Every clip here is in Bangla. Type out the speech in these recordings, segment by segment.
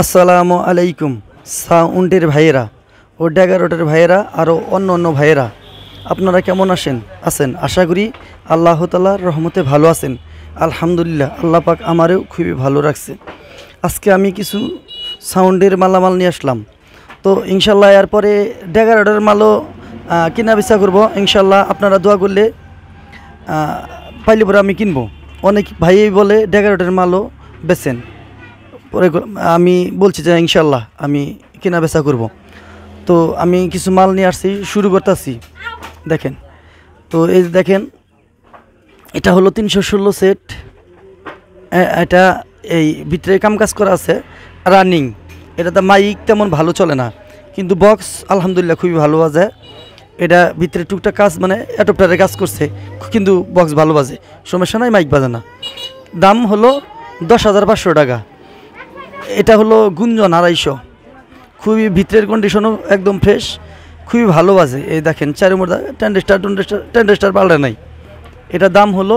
আসসালামু আলাইকুম সাউন্ডের ভাইয়েরা ও ড্যাগারোটের ভাইয়েরা আরও অন্য অন্য ভাইয়েরা আপনারা কেমন আছেন আশা করি আল্লাহ তাআলার রহমতে ভালো আছেন। আলহামদুলিল্লাহ, আল্লাহ পাক আমারও খুবই ভালো রাখছে। আজকে আমি কিছু সাউন্ডের মালামাল নিয়ে আসলাম, তো ইনশাল্লাহ এরপরে ড্যাগারোটের মালও কেনা বেচা করবো ইনশাল্লাহ। আপনারা দোয়া করলে পাইলে পরে আমি কিনবো। অনেক ভাই বলে ড্যাগারোটের মালও বেচেন, পরে আমি বলছি যে ইনশাল্লাহ আমি কেনা বেচা করব। তো আমি কিছু মাল নিয়ে আসছি, শুরু করতেছি। দেখেন, তো এই দেখেন, এটা হলো 316 সেট। এটা এই ভিতরে কাম কাজ করা আছে, রানিং। এটাতে মাইক তেমন ভালো চলে না, কিন্তু বক্স আলহামদুলিল্লাহ খুবই ভালো বাজে। এটা ভিতরে টুকটাক কাজ মানে অ্যাডপ্টারের কাজ করছে, কিন্তু বক্স ভালো বাজে, সমস্যা নাই, মাইক বাজে না। দাম হলো 10,500 টাকা। এটা হলো গুঞ্জন 250, খুবই ভিতরের কন্ডিশনও একদম ফ্রেশ, খুবই ভালো বাজে। এই দেখেন চারি মোড়া 10 স্টার পাল্টা নাই। এটা দাম হলো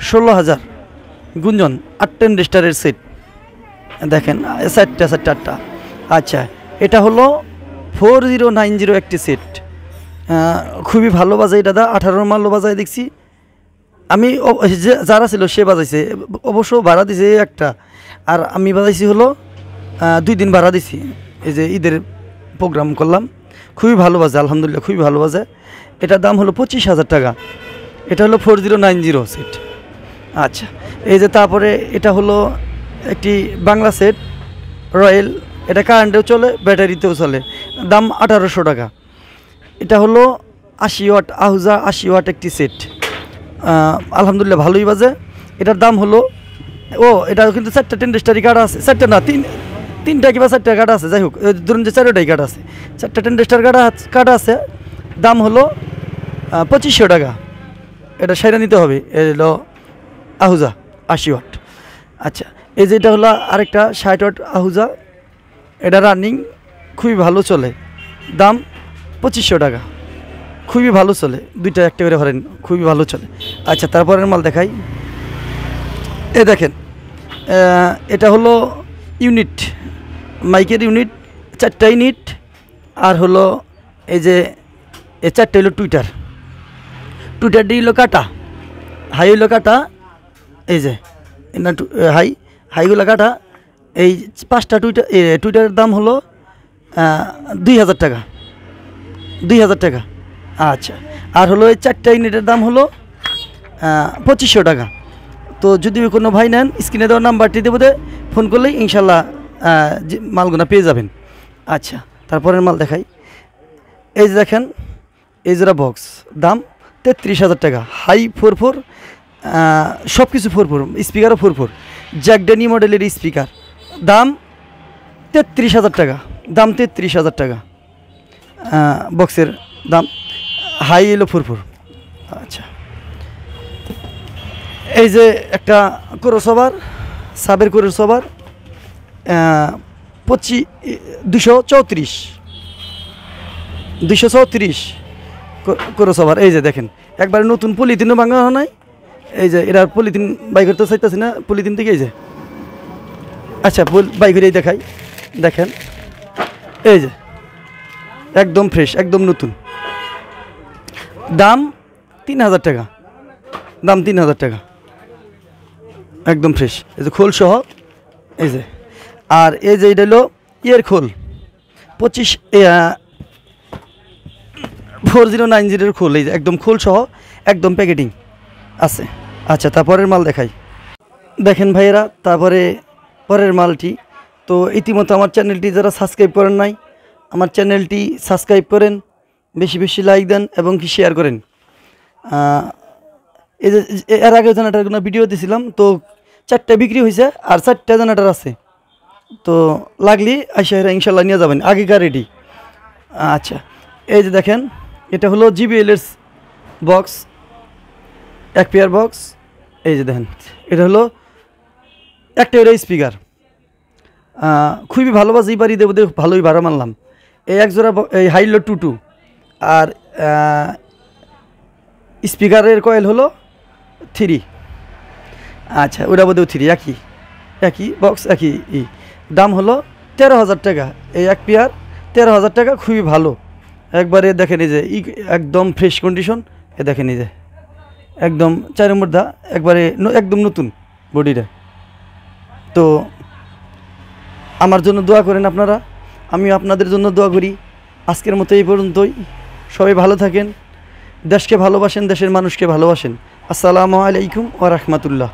16,000 গুঞ্জন 8 স্টারের সেট। দেখেন চারটা। আচ্ছা, এটা হলো 4090 একটি সেট, খুবই ভালো বাজে। এটা 18 মাল বাজায় দেখছি আমি, যারা ছিল সে বাজাইছে, অবশ্য ভাড়া দিছে একটা, আর আমি বাজাইছি হলো 2 দিন ভাড়া দিছি। এই যে ঈদের প্রোগ্রাম করলাম, খুবই ভালো বাজে আলহামদুলিল্লাহ, খুবই ভালো বাজে। এটার দাম হলো 25,000 টাকা। এটা হলো 4090 সেট। আচ্ছা, এই যে তারপরে এটা হলো একটি বাংলা সেট রয়্যাল। এটা কারেন্টেও চলে, ব্যাটারিতেও চলে, দাম 1800 টাকা। এটা হলো 80 ওয়াট আহুজা 80 ওয়াট একটি সেট, আলহামদুলিল্লাহ ভালোই বাজে। এটার দাম হলো এটা কিন্তু 4টা 10 স্টারি কার্ড আছে, 4টা না 3টা কিংবা 4টা কার্ড আছে, যাই হোক ধরুন যে 4টাই কার্ড আছে, 4টা 10 স্টার কার্ড আছে। দাম হলো 2500 টাকা। এটা সেরা নিতে হবে। এ হলো আহুজা 80 ওয়াট। আচ্ছা, এই যে এটা হলো আরেকটা 60 ওয়াট আহুজা, এটা রানিং, খুবই ভালো চলে, দাম 2500 টাকা, খুবই ভালো চলে। দুইটা একটা করে ধরেন, খুবই ভালো চলে। আচ্ছা, তারপরের মাল দেখাই। এ দেখেন, এটা হলো ইউনিট, মাইকের ইউনিট, 4টা ইউনিট, আর হলো এই যে এই 4টা হলো টুইটারটি হলো কাটা, হাই হলো কাটা। এই যে না হাইগুলো কাটা। এই 5টা টুইটারের দাম হলো 2000 টাকা। 2000 টাকা। আচ্ছা, আর হলো এই 4টা ইউনিটের দাম হলো 2500 টাকা। তো যদি কোনো ভাই নেন, স্ক্রিনে দেওয়ার নাম্বারটি দেবো, ফোন করলেই ইনশাল্লাহ মালগুনা পেয়ে যাবেন। আচ্ছা, তারপরের মাল দেখাই। এই যে দেখেন, এই জোড়া বক্স, দাম 33,000 টাকা। হাই 44, সব কিছু 44, স্পিকারও 44, জ্যাক ড্যানি মডেলের স্পিকার, দাম 33,000 টাকা। দাম 33,000 টাকা বক্সের দাম। হাই এলো 44। আচ্ছা, এই যে একটা ক্রসওভার, সাবের ক্রসওভার, 234 ক্রসওভার। এই যে দেখেন, একবারে নতুন, পলিথিনও ভাঙা হয় নাই। এই যে এরা পলিথিন বাই করতে চাইতেছি না, পলিথিন থেকে এই যে। আচ্ছা, বাই করেই দেখাই। দেখেন, এই যে একদম ফ্রেশ, একদম নতুন, দাম 3000 টাকা। দাম 3000 টাকা, একদম ফ্রেশ। এই যে খোল সহ, এই যে। আর এই যে এটা হলো ইয়ের খোল, 4090 খোল, এই যে একদম খোল সহ, একদম প্যাকেটিং আছে। আচ্ছা, তারপরের মাল দেখাই। দেখেন ভাইয়েরা, তারপরে পরের মালটি। তো ইতিমধ্যে আমার চ্যানেলটি যারা সাবস্ক্রাইব করেন নাই, আমার চ্যানেলটি সাবস্ক্রাইব করেন, বেশি বেশি লাইক দেন এবং কি শেয়ার করেন। এই যে এর আগে জেনারেটার কোনো ভিডিও দিয়েছিলাম, তো 4টা বিক্রি হয়েছে, আর 4টা জেনারেটার আছে। তো লাগলি আইসা ইনশাল্লাহ নিয়ে যাবেন, আগেকার রেডি। আচ্ছা, এই যে দেখেন, এটা হলো জিবিএলের বক্স, এক পেয়ার বক্স। এই যে দেখেন, এটা হলো একটা স্পিকার, খুবই ভালো বাজে। বাড়ি দেবো, ভালোই ভাড়া মানলাম। এই একজোড়া এই হাইলো 22, আর স্পিকারের কয়েল হলো 3। আচ্ছা, ওটা বোধহয় 3, একই বক্স, একই দাম হলো 13,000 টাকা, এই এক পেয়ার 13,000 টাকা, খুবই ভালো। একবারে দেখেন এই যে একদম ফ্রেশ কন্ডিশন, এ দেখেন এই যে একদম 4 নম্বর দা, একবারে একদম নতুন বডিটা। তো আমার জন্য দোয়া করেন আপনারা, আমিও আপনাদের জন্য দোয়া করি। আজকের মতো এই পর্যন্তই। সবাই ভালো থাকেন, দেশকে ভালোবাসেন, দেশের মানুষকে ভালোবাসেন। আসসালামু আলাইকুম ওয়া রাহমাতুল্লাহ।